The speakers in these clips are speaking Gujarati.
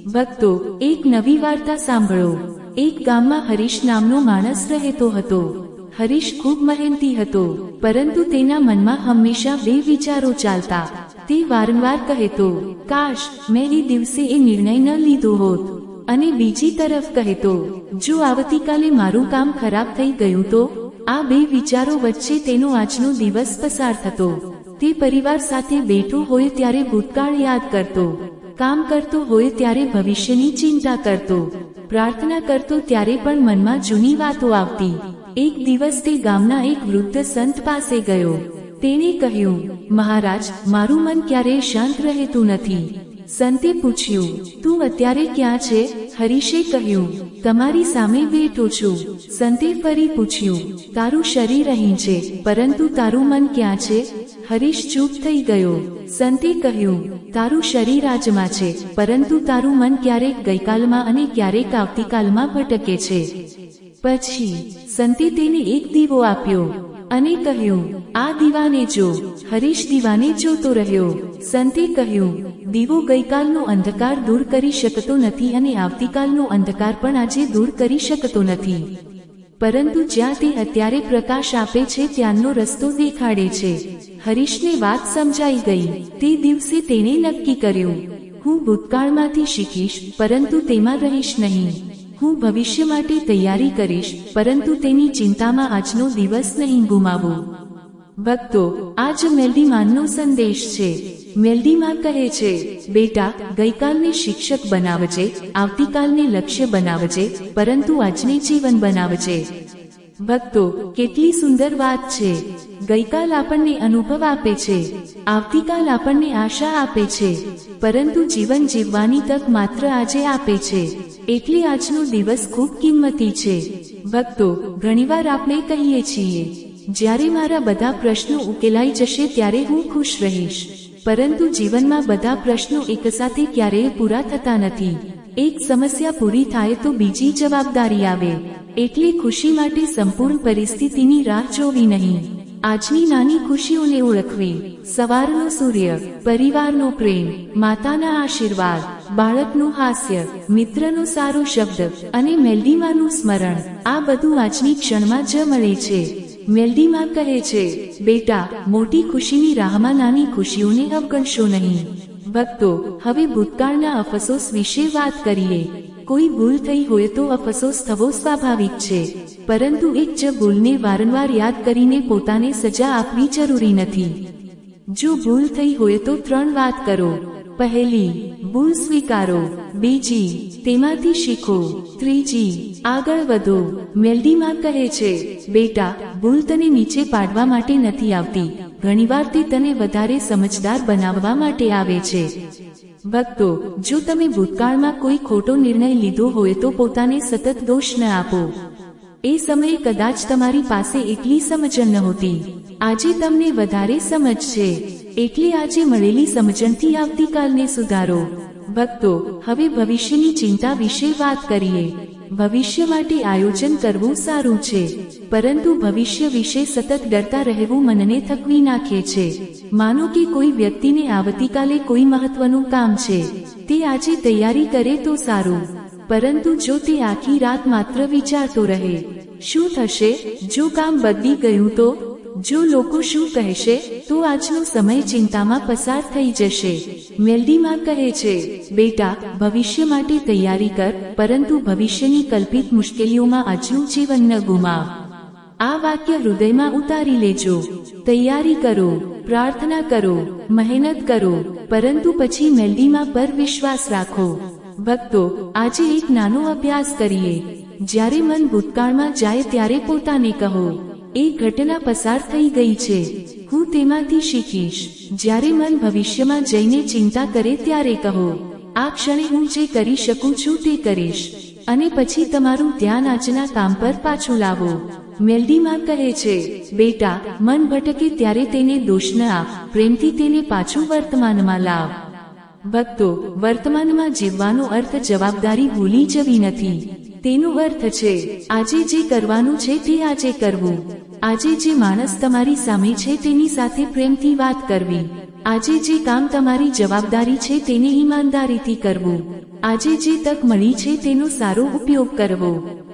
ભક્તો, એક નવી વાર્તા સાંભળો। એક ગામમાં હરીશ નામનો માણસ રહેતો હતો। હરીશ ખૂબ મહેનતી હતો, પરંતુ તેના મનમાં હંમેશા બે વિચારો ચાલતા। તે વારંવાર કહેતો, કાશ મેં એ દિવસે એ નિર્ણય ન લીધો હોત। અને બીજી તરફ કહેતો, જો આવતીકાલે મારું કામ ખરાબ થઈ ગયું તો? આ બે વિચારો વચ્ચે તેનો આજનો દિવસ પસાર થતો। તે પરિવાર સાથે બેઠો હોય ત્યારે ભૂતકાળ યાદ કરતો, કામ કરતો હોય ત્યારે ભવિષ્યની ચિંતા કરતો, પ્રાર્થના કરતો ત્યારે પણ મનમાં જૂની વાતો આવતી। એક દિવસ તે ગામના એક વૃદ્ધ સંત પાસે ગયો। તેણે કહ્યું, મહારાજ, મારું મન ક્યારેય શાંત રહેતું નથી। સંતે પૂછ્યું, તું અત્યારે ક્યાં છે? હરીશે કહ્યું, તમારી સામે બેઠો છું। સંતે ફરી પૂછ્યું, તારું શરીર અહીં છે, પરંતુ તારું મન ક્યાં છે? હરીશ ચૂપ થઈ ગયો। સંતે કહ્યું, તારું શરીર આજમાં છે, પરંતુ તારું મન ક્યારેક ગઈકાલમાં અને ક્યારેક આવતીકાલમાં ભટકે છે। પછી સંતે તેને એક દીવો આપ્યો અને કહ્યું, આ દીવાને જો। હરીશ દીવાને જોતો રહ્યો। સંતે કહ્યું, દીવો ગઈકાલનો અંધકાર દૂર કરી શકતો નથી અને આવતીકાલનો અંધકાર પણ આજે દૂર કરી શકતો નથી, પરંતુ જ્યાં તે અત્યારે પ્રકાશ આપે છે ત્યાંનો રસ્તો દેખાડે છે। હરીશને વાત સમજાઈ ગઈ। તે દિવસે તેણે નક્કી કર્યું, હું ભૂતકાળમાંથી શીખીશ, પરંતુ તેમાં રહીશ નહીં। હું ભવિષ્ય માટે તૈયારી કરીશ, પરંતુ તેની ચિંતામાં આજનો દિવસ નહીં ગુમાવું। ભક્તો, આજ મેલડીમાંનો સંદેશ છે। મેલડીમાં કહે છે, બેટા, ગઈકાલને શિક્ષક બનાવજે, આવતીકાલને લક્ષ્ય બનાવજે, પરંતુ આજને જીવન બનાવજે। ભક્તો, કેટલી સુંદર વાત છે। ગઈકાલ આપણને અનુભવ આપે છે, આવતીકાલ આપણને આશા આપે છે, પરંતુ જીવન જીવવાની તક માત્ર આજે આપે છે। એટલે આજનો દિવસ ખૂબ કિંમતી છે। ભક્તો, ઘણીવાર આપણે કહીએ છીએ, જ્યારે મારા બધા પ્રશ્નો ઉકેલાઈ જશે ત્યારે હું ખુશ રહીશ, પરંતુ જીવનમાં બધા પ્રશ્નો એકસાથે ક્યારેય પૂરા થતા નથી। એક સમસ્યા પૂરી થાય તો બીજી જવાબદારી આવે। એટલે ખુશી માટે સંપૂર્ણ પરિસ્થિતિની રાહ જોવી નહીં। આજની નાની ખુશીઓને ઓળખવી, સવારનો સૂર્ય, પરિવારનો પ્રેમ, માતાના આશીર્વાદ, બાળકનું હાસ્ય, મિત્રનો સારો શબ્દ અને મેલડીમાંનું સ્મરણ, આ બધું આજની ક્ષણમાં જ મળે છે। મેલડીમાં કહે છે, બેટા, મોટી ખુશીની રાહમાં નાની ખુશીઓને અવગણશો નહીં। ભક્તો, હવે ભૂતકાળના અફસોસ વિશે વાત કરીએ। કોઈ ભૂલ થઈ હોય તો અફસોસ થવો સ્વાભાવિક છે, પરંતુ એક જ ભૂલને વારંવાર યાદ કરીને પોતાને સજા આપવી જરૂરી નથી। જો ભૂલ થઈ હોય તો 3 વાત કરો। પહેલી, ભૂલ સ્વીકારો। બીજી, તેમાંથી શીખો। ત્રીજી, આગળ વધો। મેલડીમાં કહે છે, બેટા, ભૂલ તને નીચે પાડવા માટે નથી આવતી, ઘણીવાર તે તને વધારે સમજદાર બનાવવા માટે આવે છે। ભક્તો, જો તમે ભૂતકાળમાં કોઈ ખોટો નિર્ણય લીધો હોય તો પોતાને સતત દોષ ન આપો। એ સમયે કદાચ તમારી પાસે એટલી સમજણ નહોતી, આજે તમને વધારે સમજ છે, એટલે આજે મળેલી સમજણથી આવતીકાલને સુધારો। ભક્તો, હવે ભવિષ્યની ચિંતા વિશે વાત કરીએ। ભવિષ્ય માટે આયોજન કરવું સારું છે, પરંતુ ભવિષ્ય વિશે સતત ડરતા રહેવું મનને થકવી નાખે છે। માનો કે કોઈ વ્યક્તિને આવતીકાલે કોઈ મહત્વનું કામ છે, તે આજે તૈયારી કરે તો સારું, પરંતુ જો તે આખી રાત માત્ર વિચારતો રહે, શું થશે જો કામ બદલી ગયું તો? જો લોકો શું કહેશે તો આજનો સમય ચિંતામાં પસાર થઈ જશે। મેલડીમાં કહે છે, બેટા, ભવિષ્ય માટે તૈયારી કર, પરંતુ ભવિષ્યની કલ્પિત મુશ્કેલીઓમાં આજનું જીવન ન ગુમાવ। આ વાક્ય હૃદયમાં ઉતારી લેજો। તૈયારી કરો, પ્રાર્થના કરો, મહેનત કરો, પરંતુ પછી મેલડીમાં પર વિશ્વાસ રાખો। ભક્તો, આજે એક નાનો અભ્યાસ કરીએ। જ્યારે મન ભૂતકાળમાં જાય ત્યારે પોતાને કહો, એ ઘટના પસાર થઈ ગઈ છે, હું તેમાંથી શીખીશ। જ્યારે મન ભવિષ્યમાં જઈને ચિંતા કરે ત્યારે કહો, આ ક્ષણે હું જે કરી શકું છું તે કરીશ, અને પછી તમારું ધ્યાન આજના કામ પર પાછું લાવો। મેલડીમાં કહે છે, બેટા, મન ભટકે ત્યારે તેને દોષ ન આપ, પ્રેમથી તેને પાછું વર્તમાનમાં લાવ। ભક્તો, વર્તમાનમાં જીવવાનો અર્થ જવાબદારી ભૂલી જવી નથી। તેનો અર્થ છે, આજે જે કરવાનું છે તે આજે કરવું। આજે જે માણસ તમારી સામે છે તેની સાથે પ્રેમથી વાત કરવી, આજે જે કામ તમારી જવાબદારી છે તેને ઈમાનદારીથી કરવું, આજે જે તક મળી છે તેનો સારો ઉપયોગ કરવો,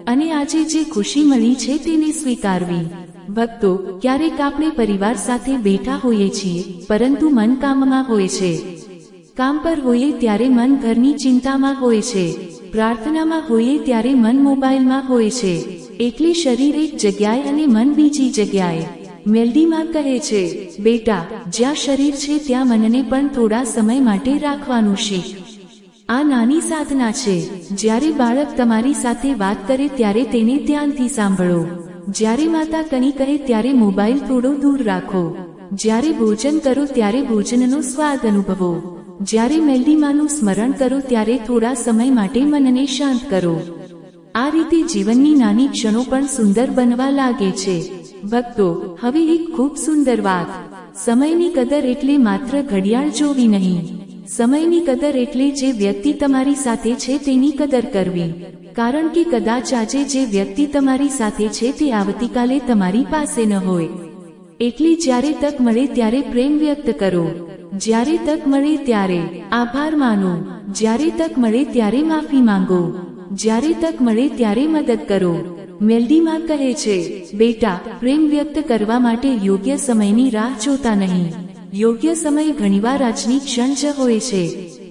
અને આજે જે ખુશી મળી છે તેને સ્વીકારવી. ભક્તો, ક્યારેક આપણે પરિવાર સાથે બેઠા હોઈએ છીએ, પરંતુ મન કામમાં હોય છે. કામ પર હોઈએ ત્યારે મન ઘરની ચિંતામાં હોય છે, પ્રાર્થનામાં હોઈએ ત્યારે મન મોબાઈલમાં હોય છે. એટલે શરીર એક જગ્યાએ અને મન બીજી જગ્યાએ. મેલડીમાં કહે છે, બેટા, જ્યાં શરીર છે ત્યાં મનને પણ થોડા સમય માટે રાખવાનું શીખ. આ નાની સાધના છે. જ્યારે બાળક તમારી સાથે વાત કરે ત્યારે તેને ધ્યાનથી સાંભળો. જ્યારે માતા કંઈ કહે ત્યારે મોબાઈલ થોડો દૂર રાખો. જ્યારે ભોજન કરો ત્યારે ભોજનનો સ્વાદ અનુભવો. જ્યારે મેલડીમાંનું સ્મરણ કરો ત્યારે થોડા સમય માટે મનને શાંત કરો. આ રીતે જીવનની નાની ક્ષણો પણ સુંદર બનવા લાગે છે. ભક્તો, હવે એક ખૂબ સુંદર વાત. સમયની કદર એટલે માત્ર ઘડિયાળ જોવી નહીં. સમયની કદર એટલે જે વ્યક્તિ તમારી સાથે છે તેની કદર કરવી. કારણ કે કદાચ આજે જે વ્યક્તિ તમારી સાથે છે તે આવતીકાલે તમારી પાસે ન હોય. એટલે જ્યારે તક મળે ત્યારે પ્રેમ વ્યક્ત કરો. જ્યારે તક મળે ત્યારે આભાર માનો. જ્યારે તક મળે ત્યારે માફી માંગો. જ્યારે તક મળે ત્યારે મદદ કરો. મેલડીમાં કહે છે, બેટા, પ્રેમ વ્યક્ત કરવા માટે યોગ્ય સમયની રાહ જોતા નહીં. યોગ્ય સમય ઘણીવાર આજની ક્ષણ જ હોય છે.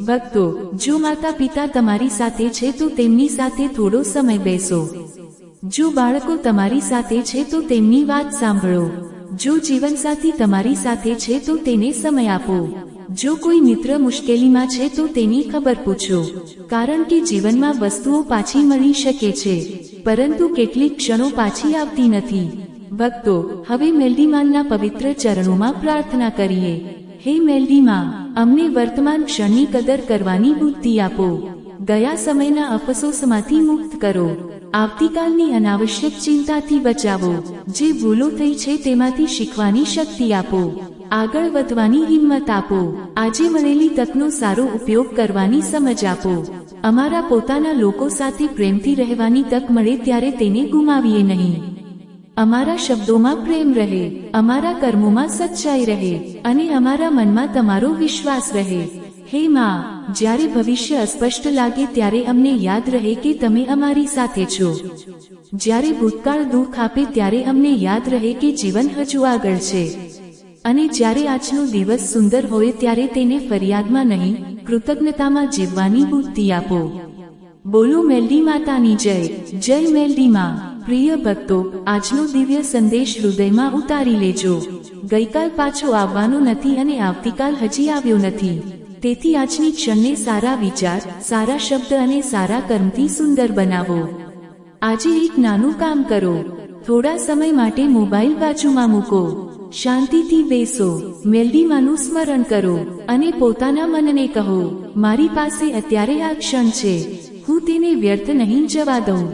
ભક્તો, જો માતા પિતા તમારી સાથે છે તો તેમની સાથે થોડો સમય બેસો. જો બાળકો તમારી સાથે છે તો તેમની વાત સાંભળો. જો જીવનસાથી તમારી સાથે છે તો તેને સમય આપો. જો કોઈ મિત્ર મુશ્કેલીમાં છે તો તેની ખબર પૂછો. કારણ કે જીવનમાં વસ્તુઓ પાછી મળી શકે છે, પરંતુ કેટલીક ક્ષણો પાછી આવતી નથી. ભક્તો, હવે મેલડીમાંના પવિત્ર ચરણોમાં પ્રાર્થના કરીએ. હે મેલડીમાં, અમને વર્તમાન ક્ષણની કદર કરવાની બુદ્ધિ આપો. ગયા સમયના અફસોસમાંથી મુક્ત કરો. આવતીકાલની અનાવશ્યક ચિંતાથી બચાવો. જે ભૂલો થઈ છે તેમાંથી શીખવાની શક્તિ આપો. આગળ વધવાની હિંમત આપો. આજે મળેલી તકનો સારો ઉપયોગ કરવાની સમજ આપો. અમારા પોતાના લોકો સાથે પ્રેમથી રહેવાની તક મળે ત્યારે તેને ગુમાવીએ નહીં. અમારા શબ્દોમાં પ્રેમ રહે, અમારા કર્મોમાં સચ્ચાઈ રહે, અને અમારા મનમાં તમારો વિશ્વાસ રહે. હે માં, જ્યારે ભવિષ્ય અસ્પષ્ટ લાગે ત્યારે અમને યાદ રહે કે તમે અમારી સાથે છો. જ્યારે ભૂતકાળ દુઃખ આપે ત્યારે અમને યાદ રહે કે જીવન હજુ આગળ છે. અને જ્યારે આજનો દિવસ સુંદર હોય ત્યારે તેને ફરિયાદમાં નહીં, કૃતજ્ઞતામાં જીવવાની બુદ્ધિ આપો. બોલો મેલડી માતાની જય. જય મેલડી માં. પ્રિય ભક્તો, આજનો દિવ્ય સંદેશ હૃદયમાં ઉતારી લેજો. ગઈકાલ પાછો આવવાનો નથી અને આવતીકાલ હજી આવ્યો નથી. તેથી આજની ક્ષણને સારા વિચાર, સારા શબ્દ અને સારા કર્મથી સુંદર બનાવો. આજે એક નાનું કામ કરો. થોડા સમય માટે મોબાઈલ બાજુમાં મૂકો. શાંતિથી બેસો. મેલડીમાંનું સ્મરણ કરો અને પોતાના મનને કહો, મારી પાસે અત્યારે આ ક્ષણ છે, હું તેને વ્યર્થ નહીં જવા દઉં.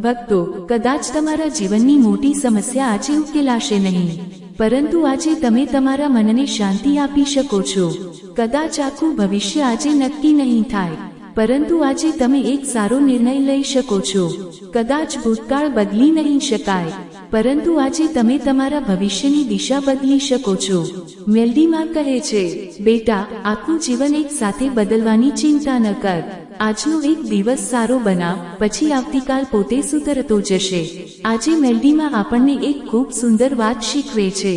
ભક્તો, કદાચ તમારા જીવનની મોટી સમસ્યા આજે ઉકેલાશે નહીં, પરંતુ આજે તમે તમારા મનને શાંતિ આપી શકો છો. કદાચ આખું ભવિષ્ય આજે નક્કી નહીં થાય, પરંતુ આજે તમે એક સારો નિર્ણય લઈ શકો છો. કદાચ ભૂતકાળ બદલી નહીં શકાય, પરંતુ આજે તમે તમારા ભવિષ્યની દિશા બદલી શકો છો. મેલડીમાં કહે છે, બેટા, આખું જીવન એક સાથે બદલવાની ચિંતા ન કર. આજનો એક દિવસ સારો બનાવ, પછી આવતીકાલ પોતે સુધરતો જશે. આજે મેલડીમાં આપણને એક ખૂબ સુંદર વાત શીખવે છે.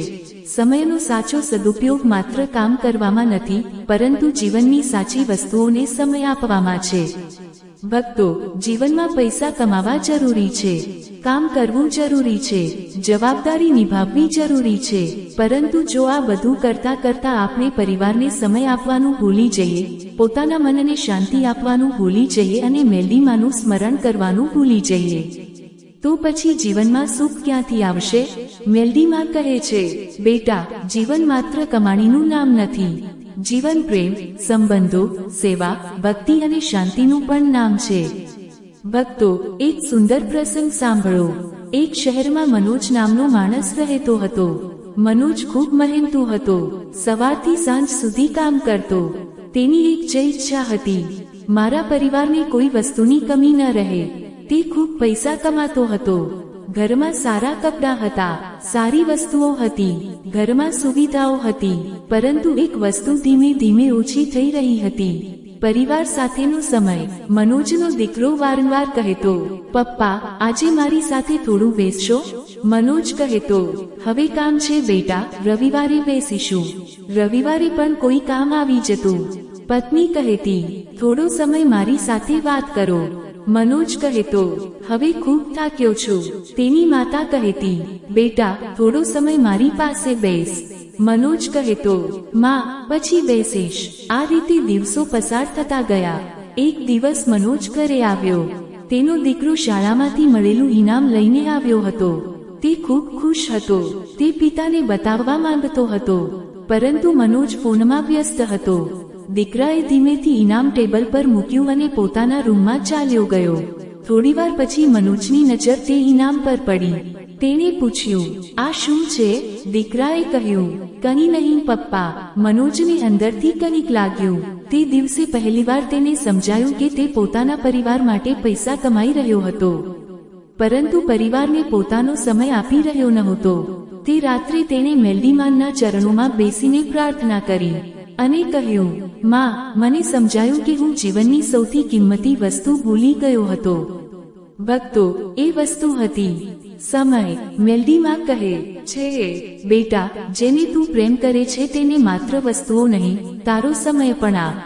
સમયનો સાચો સદુપયોગ માત્ર કામ કરવામાં નથી, પરંતુ જીવનની સાચી વસ્તુઓને સમય આપવામાં છે. ભક્તો, જીવનમાં પૈસા કમાવા જરૂરી છે, કામ કરવું જરૂરી છે, જવાબદારી નિભાવવી જરૂરી છે, પરંતુ જો આ બધું કરતા કરતા આપણે પરિવારને સમય આપવાનું ભૂલી જઈએ, પોતાના મનને શાંતિ આપવાનું ભૂલી જઈએ અને મેલડીમાંનું સ્મરણ કરવાનું ભૂલી જઈએ, તો પછી જીવનમાં સુખ ક્યાંથી આવશે? મેલડીમાં કહે છે, બેટા, જીવન માત્ર કમાણીનું નામ નથી. જીવન પ્રેમ, સંબંધો, સેવા, ભક્તિ અને શાંતિનું પણ નામ છે. ભક્તો, એક સુંદર પ્રસંગ સાંભળો. એક શહેરમાં મનોજ નામનો માણસ રહેતો હતો. મનોજ ખૂબ મહેનતુ હતો. સવારથી સાંજ સુધી કામ કરતો. તેની એક જ ઈચ્છા હતી, મારા પરિવારને કોઈ વસ્તુની કમી ન રહે. તે ખૂબ પૈસા કમાતો હતો, ઘરમાં સારા કપડાં હતા, સારી વસ્તુઓ હતી, ઘરમાં સુવિધાઓ હતી, પરંતુ એક વસ્તુ ધીમે ધીમે ઓછી થઈ રહી હતી, પરિવાર સાથેનો સમય. મનોજનો દીકરો વારંવાર કહેતો, પપ્પા, આજે મારી સાથે થોડું બેસશો? મનોજ કહેતો, હવે કામ છે બેટા, રવિવારે બેસીશું. રવિવારે પણ કોઈ કામ આવી જતું. પત્ની કહેતી, થોડો સમય મારી સાથે વાત કરો. મનોજ કહેતો, હવે ખૂબ થાક્યો છું. તેની માતા કહેતી, બેટા, થોડો સમય મારી પાસે બેસ. મનોજ કહેતો, માં, પછી બેસીશ. આ રીતે દિવસો પસાર થતા ગયા. એક દિવસ મનોજ ઘરે આવ્યો. તેનો દીકરો શાળામાંથી મળેલું ઇનામ લઈને આવ્યો હતો. તે ખૂબ ખુશ હતો. તે પિતાને બતાવવા માંગતો હતો, પરંતુ મનોજ ફોનમાં વ્યસ્ત હતો. દીકરાએ ધીમેથી ઇનામ ટેબલ પર મૂક્યું અને પોતાના રૂમમાં ચાલ્યો ગયો. થોડીવાર પછી મનોજની નજર તે ઇનામ પર પડી. તેણે પૂછ્યું, આ શું છે? દીકરાએ કહ્યું, કંઈ નહીં પપ્પા. મનોજને અંદરથી કંઈક લાગ્યું. તે દિવસે પહેલીવાર તેને સમજાયું કે તે પોતાના પરિવાર માટે પૈસા કમાઈ રહ્યો હતો, પરંતુ પરિવારને પોતાનો સમય આપી રહ્યો નહોતો. તે રાત્રે તેણે મેલડીમાનના ચરણોમાં બેસીને પ્રાર્થના કરી અને કહ્યું, માં, મને સમજાયું કે હું જીવનની સૌથી કિંમતી વસ્તુ ભૂલી ગયો હતો. ભક્તો, એ વસ્તુ હતી સમય. મેલડીમાં કહે છે, બેટા, જેને તું પ્રેમ કરે છે તેને માત્ર વસ્તુઓ નહીં, તારો સમય પણ આપ.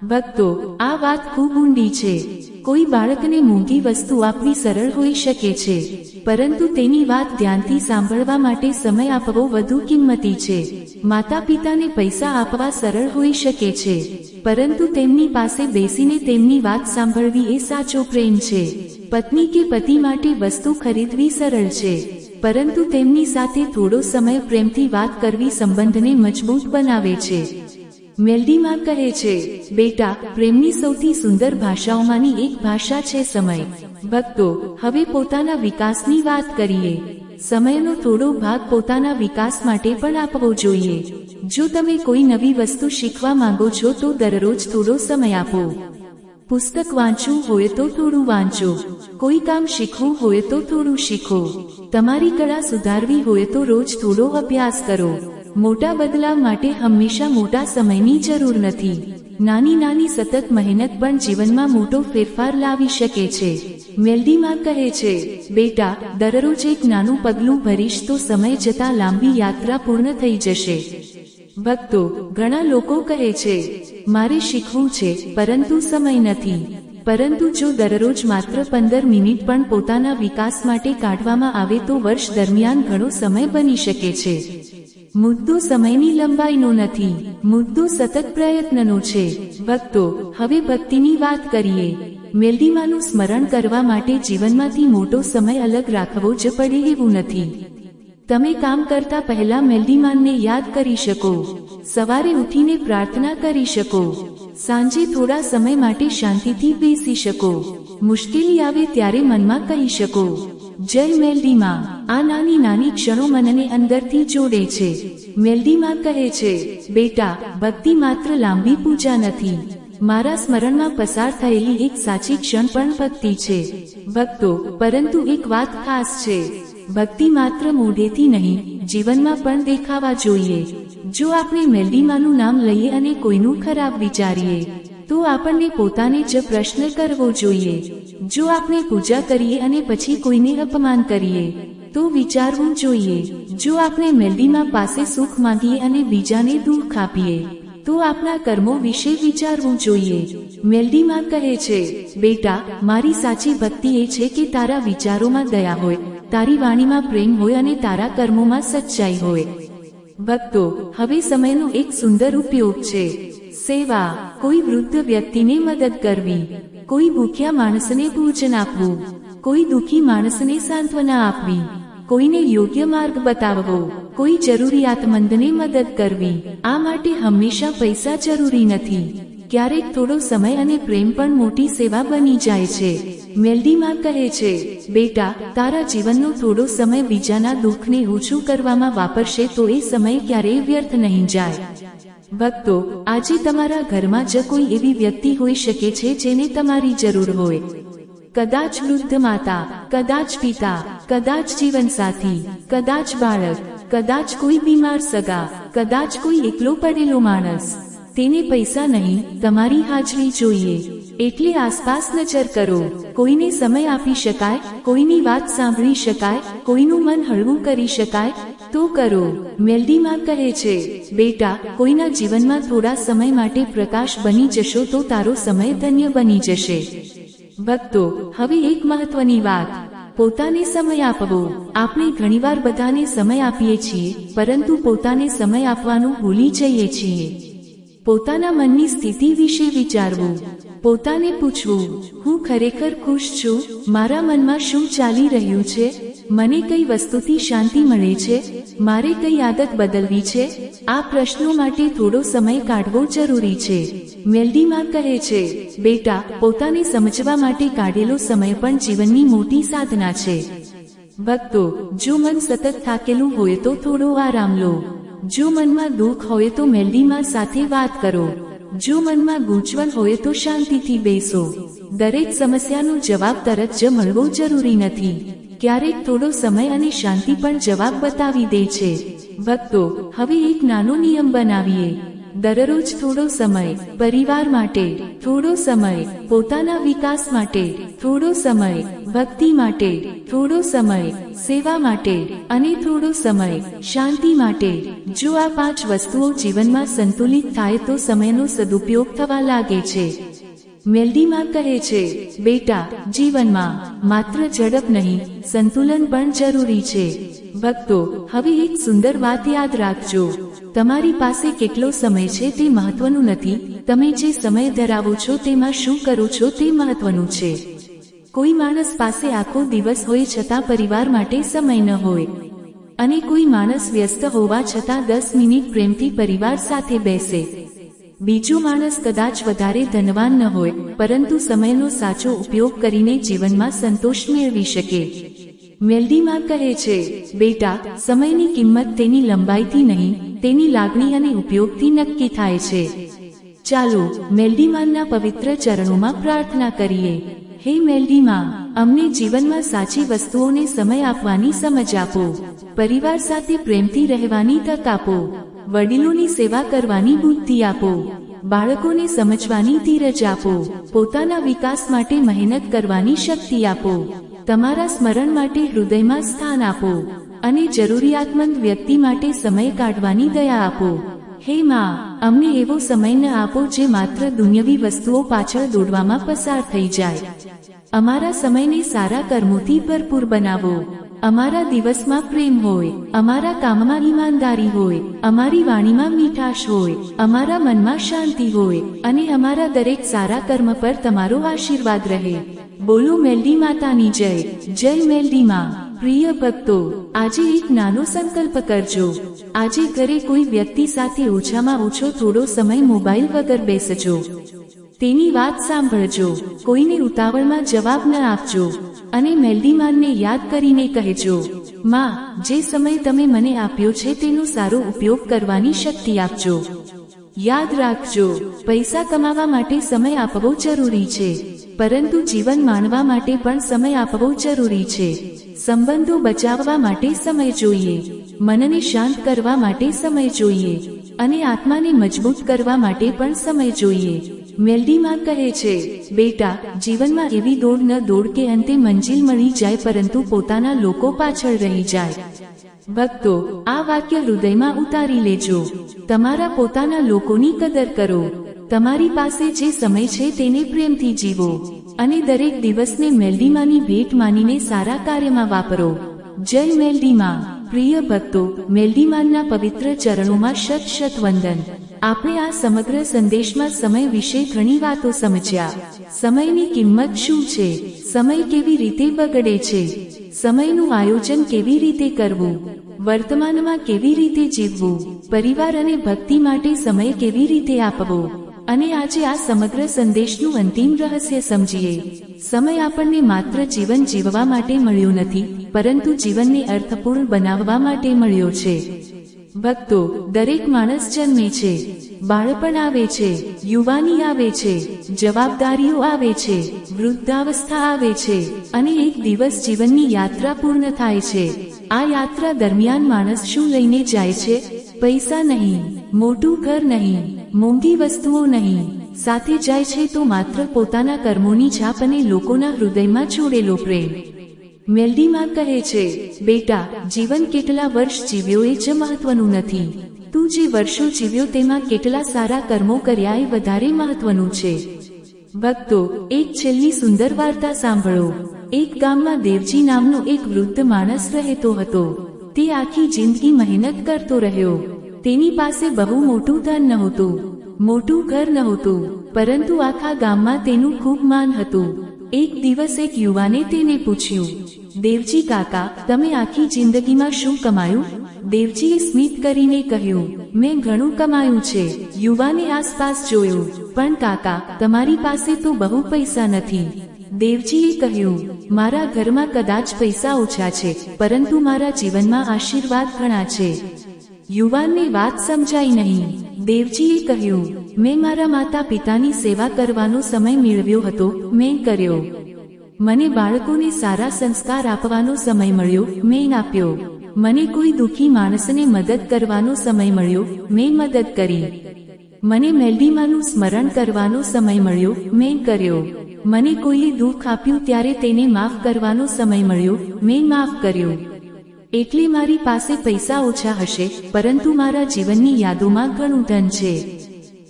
ભક્તો, આ વાત ખૂબ ઊંડી છે. કોઈ બાળકને મોંઘી વસ્તુ આપવી સરળ હોઈ શકે છે, પરંતુ તેની વાત ધ્યાનથી સાંભળવા માટે સમય આપવો વધુ કિંમતી છે. માતા પિતાને પૈસા આપવા સરળ હોઈ શકે છે, પરંતુ તેમની પાસે બેસીને તેમની વાત સાંભળવી એ સાચો પ્રેમ છે. પત્ની કે પતિ માટે વસ્તુ ખરીદવી સરળ છે, પરંતુ તેમની સાથે થોડો સમય પ્રેમથી વાત કરવી સંબંધને મજબૂત બનાવે છે. મેલડીમાં કહે છે, બેટા, પ્રેમની સૌથી સુંદર ભાષાઓમાંની એક ભાષા છે સમય. ભક્તો, હવે પોતાના વિકાસની વાત કરીએ. સમયનો થોડો ભાગ પોતાના વિકાસ માટે પણ આપવો જોઈએ. જો તમે કોઈ નવી વસ્તુ શીખવા માંગો છો તો દરરોજ થોડો સમય આપો. પુસ્તક વાંચવું હોય તો થોડું વાંચો. કોઈ કામ શીખવું હોય તો થોડું શીખો. તમારી કળા સુધારવી હોય તો રોજ થોડો અભ્યાસ કરો. મોટા બદલાવ માટે હંમેશા મોટા સમયની જરૂર નથી. નાની નાની સતત મહેનત પણ જીવનમાં મોટો ફેરફાર લાવી શકે છે. મેલડીમાં કહે છે, બેટા, દરરોજ એક નાનું પગલું ભરીશ તો સમય જતાં લાંબી યાત્રા પૂર્ણ થઈ જશે. ભક્તો, ઘણા લોકો કહે છે, મારે શીખવું છે પરંતુ સમય નથી. પરંતુ જો દરરોજ માત્ર 15 મિનિટ પણ પોતાના વિકાસ માટે કાઢવામાં આવે તો વર્ષ દરમિયાન ઘણો સમય બની શકે છે. મુદ્દો સમયની લંબાઈનો નથી, મુદ્દો સતત પ્રયત્નનો છે. ભક્તો, હવે ભક્તિની વાત કરીએ. મેલડીમાનું સ્મરણ કરવા માટે જીવનમાંથી મોટો સમય અલગ રાખવો જ પડે એવું નથી. તમે કામ કરતા પહેલા મેલડીમાનને યાદ કરી શકો. સવારે ઉઠીને પ્રાર્થના કરી શકો. સાંજે થોડા સમય માટે શાંતિથી બેસી શકો. મુશ્કેલી આવે ત્યારે મનમાં કહી શકો, જય મેલડીમાં. આ નાની નાની ક્ષણો મનને અંદરથી જોડે છે. મેલડીમાં કહે છે, બેટા, ભક્તિ માત્ર લાંબી પૂજા નથી. મારા સ્મરણમાં પસાર થયેલી એક સાચી ક્ષણ પણ ભક્તિ છે. ભક્તો, પરંતુ એક વાત ખાસ છે, ભક્તિ માત્ર મોઢેથી નહીં, જીવનમાં પણ દેખાવા જોઈએ. જો આપણે મેલડીમાનું નામ લઈએ અને કોઈનું ખરાબ વિચારીએ તો આપણને પોતાને જ પ્રશ્ન કરવો જોઈએ. જો આપણે પૂજા કરીએ અને પછી કોઈને અપમાન કરીએ તો વિચારવું જોઈએ. જો આપણે મેલડીમાં પાસે સુખ માંગીએ અને બીજાને દુઃખ આપીએ તો આપણા કર્મો વિશે વિચારવું જોઈએ. મેલડીમાં કહે છે, બેટા, મારી સાચી ભક્તિ એ છે કે તારા વિચારોમાં દયા હોય, તારી વાણીમાં પ્રેમ હોય અને તારા કર્મોમાં સચ્ચાઈ હોય. ભક્તો, હવે સમયનો એક સુંદર ઉપયોગ છે સેવા. કોઈ વૃદ્ધ વ્યક્તિને મદદ કરવી, કોઈ ભૂખ્યા માણસને ભોજન આપવું, કોઈ દુઃખી માણસને સાંત્વના આપવી, કોઈને યોગ્ય માર્ગ બતાવવો, કોઈ જરૂરિયાતમંદને મદદ કરવી. આ માટે હંમેશા પૈસા જરૂરી નથી. ક્યારેક થોડો સમય અને પ્રેમ પણ મોટી સેવા બની જાય છે. મેલડીમાં કહે છે, બેટા, તારા જીવનનો થોડો સમય બીજાના દુઃખને ઓછું કરવામાં વાપરશે તો એ સમય ક્યારેય વ્યર્થ નહીં જાય. ભક્તો, આજે તમારા ઘરમાં જ કોઈ એવી વ્યક્તિ હોઈ શકે છે જેને તમારી જરૂર હોય. કદાચ વૃદ્ધ માતા, કદાચ પિતા, કદાચ જીવનસાથી, કદાચ બાળક, કદાચ કોઈ બીમાર સગા, કદાચ કોઈ એકલો પડેલો માણસ. તેને પૈસા નહીં, તમારી હાજરી જોઈએ. એટલે આસપાસ નજર કરો. કોઈને સમય આપી શકાય, કોઈની વાત સાંભળી શકાય, કોઈનું મન હળવું કરી શકાય તો કરો. મેલડીમાં કહે છે, બેટા, કોઈના જીવનમાં થોડા સમય માટે પ્રકાશ બની જશો તો તારો સમય ધન્ય બની જશે. ભક્તો, હવે એક મહત્વની વાત, પોતાને સમય આપવો. આપણે ઘણીવાર બધાને સમય આપીએ છીએ, પરંતુ પોતાને સમય આપવાનું ભૂલી જઈએ છીએ. પોતાના મનની સ્થિતિ વિશે વિચારવું, પોતાને પૂછવું, હું ખરેખર ખુશ છું? મારા મનમાં શું ચાલી રહ્યું છે? મને કઈ વસ્તુથી શાંતિ મળે છે? મારે કઈ આદત બદલવી છે? આ પ્રશ્નો માટે થોડો સમય કાઢવો જરૂરી છે. મેલડીમાં કહે છે, બેટા, પોતાને સમજવા માટે કાઢેલો સમય પણ જીવનની મોટી સાધના છે. ભક્તો, જો મન સતત થાકેલું હોય તો થોડો આરામ લો. જો મનમાં દુઃખ હોય તો મેલડીમાં સાથે વાત કરો. જો મનમાં ગૂંચવણ હોય તો શાંતિથી બેસો. દરેક સમસ્યાનો જવાબ તરત જ મળવો જરૂરી નથી. ક્યારેક થોડો સમય અને શાંતિ પણ જવાબ બતાવી દે છે. ભક્તો, હવે એક નાનો નિયમ બનાવીએ. દરરોજ થોડો સમય પરિવાર માટે, થોડો સમય પોતાના વિકાસ માટે, થોડો સમય ભક્તિ માટે, થોડો સમય સેવા માટે અને થોડો સમય શાંતિ માટે. જો આ 5 વસ્તુઓ જીવનમાં સંતુલિત થાય તો સમયનો સદુપયોગ થવા લાગે છે. મેલડીમાં કહે છે, બેટા, જીવનમાં માત્ર ઝડપ નહીં, સંતુલન પણ જરૂરી છે. ભક્તો, હવે એક સુંદર વાત યાદ રાખજો. તમારી પાસે કેટલો સમય છે તે મહત્વનું નથી, તમે જે સમય ધરાવો છો તેમાં શું કરો છો તે મહત્વનું છે. કોઈ માણસ પાસે આખો દિવસ હોય છતાં પરિવાર માટે સમય ન હોય, અને કોઈ માણસ વ્યસ્ત હોવા છતાં 10 મિનિટ પ્રેમથી પરિવાર સાથે બેસે. બીજો માણસ કદાચ વધારે ધનવાન ન હોય, પરંતુ સમયનો સાચો ઉપયોગ કરીને જીવનમાં સંતોષ મેળવી શકે. મેલડીમાં કહે છે, બેટા, સમયની કિંમત તેની લંબાઈથી નહીં, તેની લાગણી અને ઉપયોગથી નક્કી થાય છે. ચાલો મેલડીમાંના પવિત્ર ચરણોમાં પ્રાર્થના કરીએ. હે મેલડીમાં, અમને જીવનમાં સાચી વસ્તુઓને સમય આપવાની સમજ આપો. પરિવાર સાથે પ્રેમથી રહેવાની તક આપો. વડીલોની સેવા કરવાની બુદ્ધિ આપો. બાળકોને સમજવાની ધીરજ આપો. પોતાના વિકાસ માટે મહેનત કરવાની શક્તિ આપો. તમારા સ્મરણ માટે હૃદયમાં સ્થાન આપો. અને જરૂરિયાતમંદ વ્યક્તિ માટે સમય કાઢવાની દયા આપો. હે માં, અમને એવો સમય ન આપો જે માત્ર દુન્યવી વસ્તુઓ પાછળ દોડવામાં પસાર થઈ જાય. અમારા સમયને સારા કર્મોથી ભરપૂર બનાવો. અમારા દિવસમાં પ્રેમ હોય, અમારા કામમાં ઈમાનદારી હોય, અમારી વાણીમાં મીઠાશ હોય, અમારા મનમાં શાંતિ હોય, અને અમારા દરેક સારા કર્મ પર તમારો આશીર્વાદ રહે. બોલો મેલડી માતાની જય. જય મેલડી માં. પ્રિય ભક્તો, આજે એક નાનો સંકલ્પ કરજો. આજે ઘરે કોઈ વ્યક્તિ સાથે ઓછામાં ઓછો થોડો સમય મોબાઈલ વગર બેસજો. તેની વાત સાંભળજો. કોઈને ઉતાવળમાં જવાબ ન આપજો. અને મેલડીમાનને યાદ કરીને કહેજો, માં, જે સમય તમે મને આપ્યો છે તેનો સારો ઉપયોગ કરવાની શક્તિ આપજો. યાદ રાખજો, પૈસા કમાવા માટે સમય આપવો જરૂરી છે, પરંતુ જીવન માણવા માટે પણ સમય આપવો જરૂરી છે. સંબંધો બચાવવા માટે સમય જોઈએ, મનને શાંત કરવા માટે સમય જોઈએ, અને આત્માને મજબૂત કરવા માટે પણ સમય જોઈએ. મેલડીમાં કહે છે, બેટા, જીવનમાં એવી દોડ ન દોડ કે અંતે મંજિલ મળી જાય પરંતુ પોતાના લોકો પાછળ રહી જાય. ભક્તો, આ વાક્ય હૃદયમાં ઉતારી લેજો. તમારા પોતાના લોકોની કદર કરો. તમારી પાસે જે સમય છે તેને પ્રેમથી જીવો, અને દરેક દિવસને મેલડીમાંની ભેટ માનીને સારા કાર્યમાં વાપરો. જય મેલડીમાં. પ્રિય ભક્તો, મેલડીમાંના પવિત્ર ચરણોમાં શત શત વંદન. આપણે આ સમગ્ર સંદેશમાં સમય વિશે ઘણી વાતો સમજ્યા. સમયની કિંમત શું છે? સમય કેવી રીતે બગડે છે? સમયનું આયોજન કેવી રીતે કરવું? વર્તમાનમાં કેવી રીતે જીવવું? પરિવાર અને ભક્તિ માટે સમય કેવી રીતે આપવો? અને આજે આ સમગ્ર સંદેશનું અંતિમ રહસ્ય સમજીએ. સમય આપણને માત્ર જીવન જીવવા માટે મળ્યો નથી, પરંતુ જીવનને અર્થપૂર્ણ બનાવવા માટે મળ્યો છે. ભક્તો, દરેક માણસ જન્મે છે, બાળપણ આવે છે, યુવાની આવે છે, જવાબદારીઓ આવે છે, વૃદ્ધાવસ્થા આવે છે, અને એક દિવસ જીવનની યાત્રા પૂર્ણ થાય છે. આ યાત્રા દરમિયાન માણસ શું લઈને જાય છે? પૈસા નહીં, મોટું ઘર નહીં, મોંઘી વસ્તુઓ નહીં. સાથે જાય છે તો માત્ર પોતાના કર્મોની છાપ અને લોકોના હૃદયમાં છોડેલો પ્રેમ. મેલડીમાં કહે છે, બેટા, જીવન કેટલા વર્ષ જીવ્યો એ જ મહત્વનું નથી. તું જે વર્ષો જીવ્યો તેમાં કેટલા સારા કર્મો કર્યા એ વધારે મહત્વનું છે. ભક્તો, એક છેલ્લી સુંદર વાર્તા સાંભળો. એક ગામમાં દેવજી નામનો એક વૃદ્ધ માણસ રહેતો હતો. તે આખી જિંદગી મહેનત કરતો રહ્યો. તેની પાસે બહુ મોટું ધન નહોતું, મોટું ઘર નહોતું, પરંતુ આખા ગામમાં તેનું ખૂબ માન હતું. એક દિવસ એક યુવાને તેને પૂછ્યું, દેવજી કાકા, તમે આખી જિંદગીમાં શું કમાયું? દેવજીએ સ્મિત કરીને કહ્યું, મેં ઘણું કમાયું છે. યુવાને આસપાસ જોયું, પણ કાકા, તમારી પાસે તો બહુ પૈસા નથી. દેવજીએ કહ્યું, મારા ઘરમાં કદાચ પૈસા ઓછા છે, પરંતુ મારા જીવનમાં આશીર્વાદ ઘણા છે. યુવાનને વાત સમજાઈ નહીં. દેવજીએ કહ્યું, મેં મારા માતા પિતાની સેવા કરવાનો સમય મેળવ્યો હતો, મેં કર્યો. મને બાળકોને સારા સંસ્કાર આપવાનો સમય મળ્યો, મેં આપ્યો. મને કોઈ દુઃખી માણસને મદદ કરવાનો સમય મળ્યો, મેં મદદ કરી. મને મેલડીમાનું સ્મરણ કરવાનો સમય મળ્યો, મેં કર્યો. મને કોઈએ દુઃખ આપ્યું ત્યારે તેને માફ કરવાનો સમય મળ્યો, મેં માફ કર્યું. એટલે મારી પાસે પૈસા ઓછા હશે, પરંતુ મારા જીવનની યાદોમાં ઘણું ધન છે.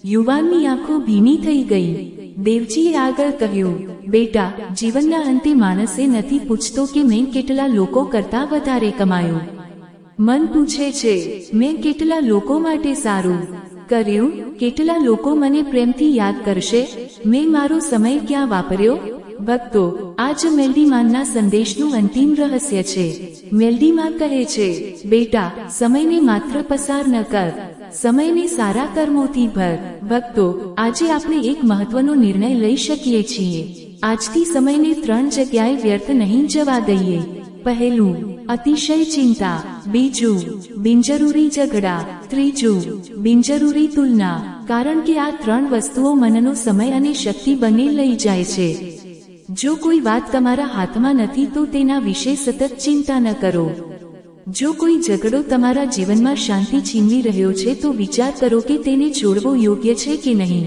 યુવાનની આંખો ભીની થઈ ગઈ. દેવજીએ આગળ કહ્યું, બેટા, જીવનના અંતે માણસે નથી પૂછતો કે મેં કેટલા લોકો કરતાં વધારે કમાયું. મન પૂછે છે, મેં કેટલા લોકો માટે સારું કર્યું, કેટલા લોકો મને પ્રેમથી યાદ કરશે, મેં મારો સમય ક્યાં વાપર્યો. ભક્તો, આ જ મેલડીમાનના સંદેશનું અંતિમ રહસ્ય છે. મેલડીમાં કહે છે, બેટા, સમયને માત્ર પસાર ન કર, સમયને સારા કર્મોથી ભર. ભક્તો, આજે આપણે એક મહત્વનો નિર્ણય લઈ શકીએ છીએ. આજથી સમયને 3 જગ્યાએ વ્યર્થ નહીં જવા દઈએ. પહેલું, અતિશય ચિંતા. બીજું, બિનજરૂરી ઝઘડા. ત્રીજું, બિનજરૂરી તુલના. કારણ કે આ 3 વસ્તુઓ મનનો સમય અને શક્તિ બંને લઈ જાય છે. જો કોઈ વાત તમારા હાથમાં નથી તો તેના વિશે સતત ચિંતા ન કરો. જો કોઈ ઝઘડો તમારા જીવનમાં શાંતિ છીનવી રહ્યો છે તો વિચાર કરો કે તેને છોડવો યોગ્ય છે કે નહીં.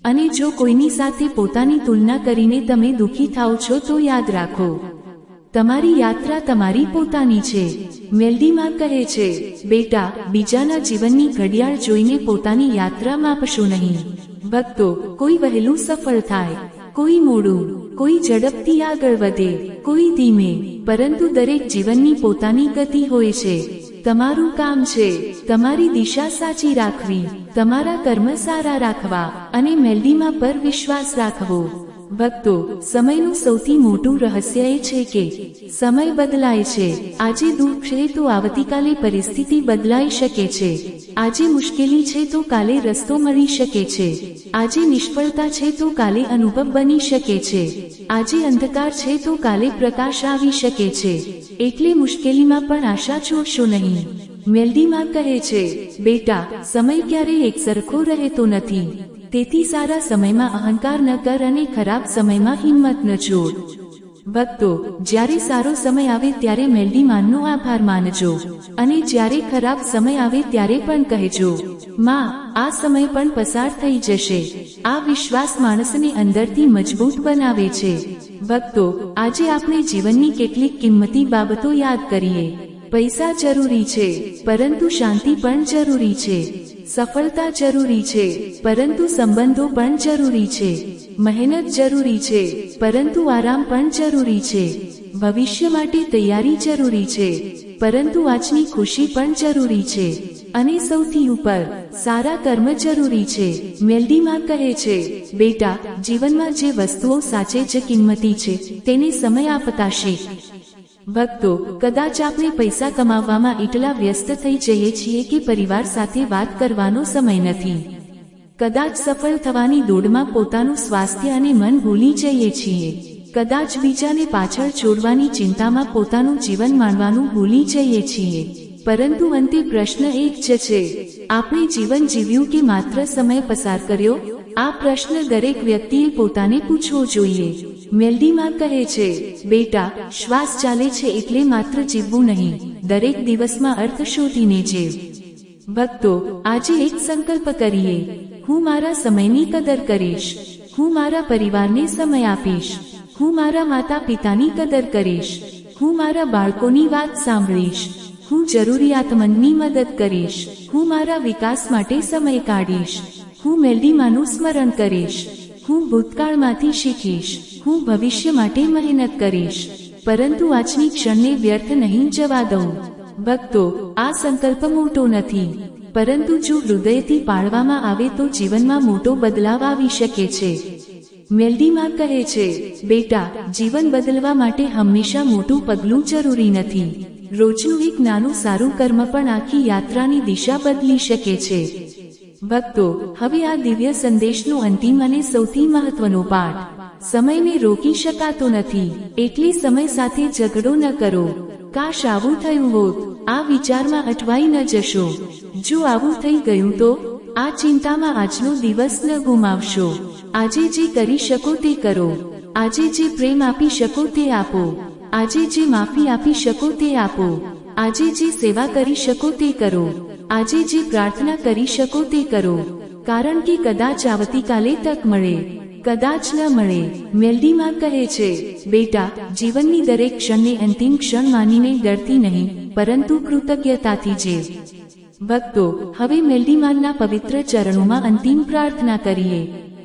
અને જો કોઈની સાથે પોતાની તુલના કરીને તમે દુઃખી થાઓ છો તો યાદ રાખો, તમારી યાત્રા તમારી પોતાની છે. મેલડીમાં કહે છે, બેટા, બીજાના જીવનની ઘડિયાળ જોઈને પોતાની યાત્રા માપશો નહીં. ભક્તો, કોઈ વહેલું સફળ થાય, કોઈ મોડું, કોઈ ઝડપથી આગળ વધે, કોઈ ધીમે, પરંતુ દરેક જીવનની પોતાની ગતિ હોય છે. તમારું કામ છે તમારી દિશા સાચી રાખવી, તમારા કર્મ સારા રાખવા અને મેલડીમાં પર વિશ્વાસ રાખવો. ભક્તો, સમયનું સૌથી મોટું રહસ્ય એ છે કે સમય બદલાય છે. આજે દુઃખ છે તો આવતીકાલે પરિસ્થિતિ બદલાઈ શકે છે. આજે મુશ્કેલી છે તો કાલે રસ્તો મળી શકે છે. આજે નિષ્ફળતા છે તો કાલે અનુભવ બની શકે છે. આજે અંધકાર છે તો કાલે પ્રકાશ આવી શકે છે. એટલે મુશ્કેલીમાં પણ આશા છોડશો નહીં. મેલડીમાં કહે છે, બેટા, સમય ક્યારેય એકસરખો રહેતો નથી. તેથી સારા સમયમાં અહંકાર ન કર અને ખરાબ સમયમાં હિંમત ન છોડ. ભક્તો, જ્યારે સારો સમય આવે ત્યારે મેલડીમાનનો આભાર માનજો, અને જ્યારે ખરાબ સમય આવે ત્યારે પણ કહેજો, માં, આ સમય પણ પસાર થઈ જશે. આ વિશ્વાસ માણસને અંદરથી મજબૂત બનાવે છે. ભક્તો, આજે આપણે જીવનની કેટલીક કિંમતી બાબતો યાદ કરીએ. પૈસા જરૂરી છે, પરંતુ શાંતિ પણ જરૂરી છે. સફળતા જરૂરી છે, પરંતુ સંબંધો પણ જરૂરી છે. મહેનત જરૂરી છે, પરંતુ આરામ પણ જરૂરી છે. ભવિષ્ય માટે તૈયારી જરૂરી છે, પરંતુ આજની ખુશી પણ જરૂરી છે. અને સૌથી ઉપર, સારા કર્મ જરૂરી છે. મેલડીમાં કહે છે, બેટા, જીવનમાં જે વસ્તુઓ સાચે જ કિંમતી છે તેને સમય આપતા શીખ. ભક્તો, કદાચ આપણે પૈસા કમાવવામાં એટલા વ્યસ્ત થઈ જઈએ છીએ કે પરિવાર સાથે વાત કરવાનો સમય નથી. કદાચ સફળ થવાની દોડમાં પોતાનું સ્વાસ્થ્ય અને મન ભૂલી જઈએ છીએ. કદાચ બીજાને પાછળ છોડવાની ચિંતામાં પોતાનું જીવન માણવાનું ભૂલી જઈએ છીએ. પરંતુ અંતે પ્રશ્ન એક જ છે, આપણે જીવન જીવ્યું કે માત્ર સમય પસાર કર્યો? આ પ્રશ્ન દરેક વ્યક્તિએ પોતાને પૂછવો જોઈએ. મેલડીમાં કહે છે, બેટા, શ્વાસ ચાલે છે એટલે માત્ર જીવવું નહીં, દરેક દિવસમાં અર્થ શોધીને જીવ. ભક્તો, આજે એક સંકલ્પ કરીએ. હું મારા સમયની કદર કરીશ. હું મારા પરિવારને સમય આપીશ. હું મારા માતા પિતાની કદર કરીશ. હું મારા બાળકોની વાત સાંભળીશ. હું જરૂરિયાતમંદની મદદ કરીશ. હું મારા વિકાસ માટે સમય કાઢીશ. હું મેલડીમાંનું સ્મરણ કરીશ. હું ભૂતકાળમાંથી શીખીશ. હું ભવિષ્ય માટે મહેનત કરીશ. પરંતુ આજની ક્ષણને વ્યર્થ નહીં જવા દઉં. ભક્તો, આ સંકલ્પ મોટો નથી, પરંતુ જો હૃદયથી પાળવામાં આવે તો જીવનમાં મોટો બદલાવ આવી શકે છે. મેલડીમાં કહે છે, બેટા, જીવન બદલવા માટે હંમેશા મોટું પગલું જરૂરી નથી. રોજનું એક નાનું સારું કર્મ પણ આખી યાત્રાની દિશા બદલી શકે છે. ભક્તો, હવે આ દિવ્ય સંદેશનો અંતિમ અને સૌથી મહત્વનો પાઠ. સમયને રોકી શકાતો નથી, એટલે સમય સાથે ઝઘડો ન કરો. કાશ આવું થયું હોત, આ વિચારમાં અટવાઈ ન જશો. જો આવું થઈ ગયું તો આ ચિંતામાં આજનો દિવસ ન ગુમાવશો. આજે જે કરી શકો તે કરો. આજે જે પ્રેમ આપી શકો તે આપો. આજે જે માફી આપી શકો તે આપો. આજે જે સેવા કરી શકો તે કરો. આજે જે પ્રાર્થના કરી શકો તે કરો. કારણ કે કદાચ આવતીકાલે તક મળે, કદાચ ન મળે. મેલડીમાં કહે છે, બેટા, જીવનની દરેક ક્ષણને અંતિમ ક્ષણ માનીને ડરતી નહીં, પરંતુ કૃતજ્ઞતાથી જીવ. ભક્તો, હવે મેલડીમાંના પવિત્ર ચરણોમાં અંતિમ પ્રાર્થના કરીએ.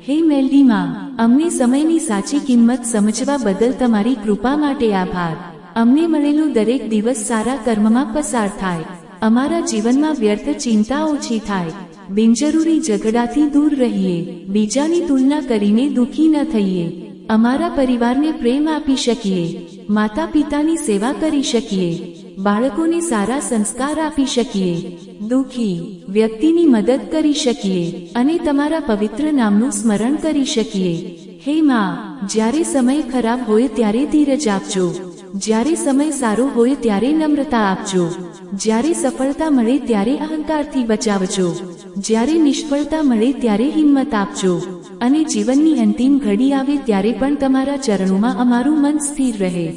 હે મેલડીમાં, અમને સમયની સાચી કિંમત સમજવા બદલ તમારી કૃપા માટે આભાર. અમને મળેલો દરેક દિવસ સારા કર્મમાં પસાર થાય. અમારા જીવનમાં વ્યર્થ ચિંતા ઓછી થાય. બિનજરૂરી ઝઘડાથી દૂર રહીએ. બીજાની તુલના કરીને દુઃખી ન થઈએ. અમારા પરિવારને પ્રેમ આપી શકીએ. માતા પિતાની સેવા કરી શકીએ. બાળકોને સારા સંસ્કાર આપી શકીએ. દુઃખી વ્યક્તિની મદદ કરી શકીએ. અને તમારા પવિત્ર નામનું સ્મરણ કરી શકીએ. હે માં, જ્યારે સમય ખરાબ હોય ત્યારે ધીરજ આપજો. જ્યારે સમય સારો હોય ત્યારે નમ્રતા આપજો. જ્યારે સફળતા મળે ત્યારે અહંકારથી બચાવજો. જ્યારે નિષ્ફળતા મળે ત્યારે હિંમત આપજો. અને જીવનની અંતિમ ઘડી આવે ત્યારે પણ તમારા ચરણોમાં અમારું મન સ્થિર રહે.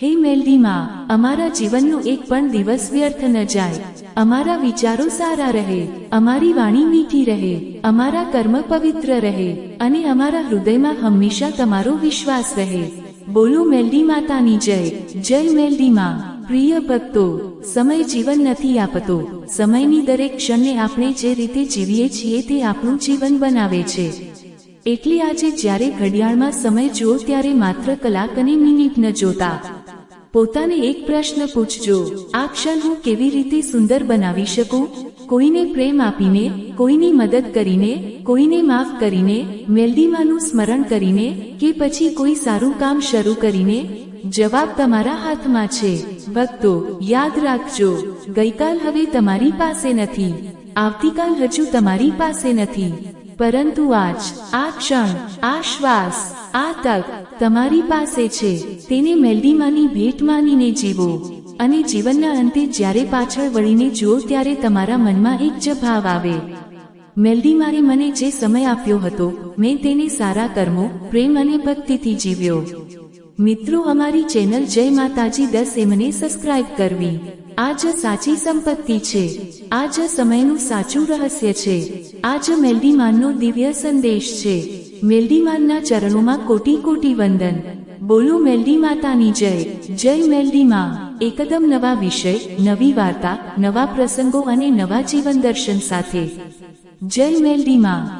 હે મેલડીમાં, અમારા જીવનનો એક પણ દિવસ વ્યર્થ ન જાય. અમારા વિચારો સારા રહે. અમારી વાણી મીઠી રહે. અમારા કર્મ પવિત્ર રહે. અને અમારા હૃદયમાં હંમેશા તમારો વિશ્વાસ રહે. બોલો મેલડી માતાની જય. જય મેલડીમાં. પ્રિય ભક્તો, સમય જીવન નથી આપતો. સમયની દરેક ક્ષણને આપણે જે રીતે જીવીએ છીએ તે આપણું જીવન બનાવે છે. એટલે આજે જ્યારે ઘડિયાળમાં સમય જુઓ ત્યારે માત્ર કલાક અને મિનિટ ન જોતા. પોતાને એક પ્રશ્ન પૂછજો, આ ક્ષણ હું કેવી રીતે સુંદર બનાવી શકું? કોઈને પ્રેમ આપીને, કોઈની મદદ કરીને, કોઈને માફ કરીને, મેલડીમાંનું સ્મરણ કરીને, કે પછી કોઈ સારું કામ શરૂ કરીને? જવાબ તમારા હાથમાં છે. ભક્તો, યાદ રાખજો, ગઈકાલ હવે તમારી પાસે નથી. આવતીકાલ હજુ તમારી પાસે નથી. પરંતુ આજ, આ ક્ષણ, આ શ્વાસ, આ તક તમારી પાસે છે. તેને મેલડીમાંની ભેટ માનીને જીવો. અને જીવનના અંતે જ્યારે પાછળ વળીને જુઓ ત્યારે તમારા મનમાં એક જ ભાવ આવે, મેલડીમાએ મને જે સમય આપ્યો હતો, મેં તેને સારા કર્મો, પ્રેમ અને ભક્તિથી જીવ્યો. મિત્રો, અમારી ચેનલ જય માતાજી 10 ને સબસ્ક્રાઇબ કરવી. આ જ સાચી સંપત્તિ છે. આ જ સમયનું સાચું રહસ્ય છે. આ જ મેલડીમાંનો દિવ્ય સંદેશ છે. મેલડીમાંના ચરણોમાં કોટી કોટી વંદન. બોલો મેલડી માતાની જય. જય મેલડીમાં. એકદમ નવા વિષય, નવી વાર્તા, નવા પ્રસંગો અને નવા જીવન દર્શન સાથે. જય મેલડીમાં.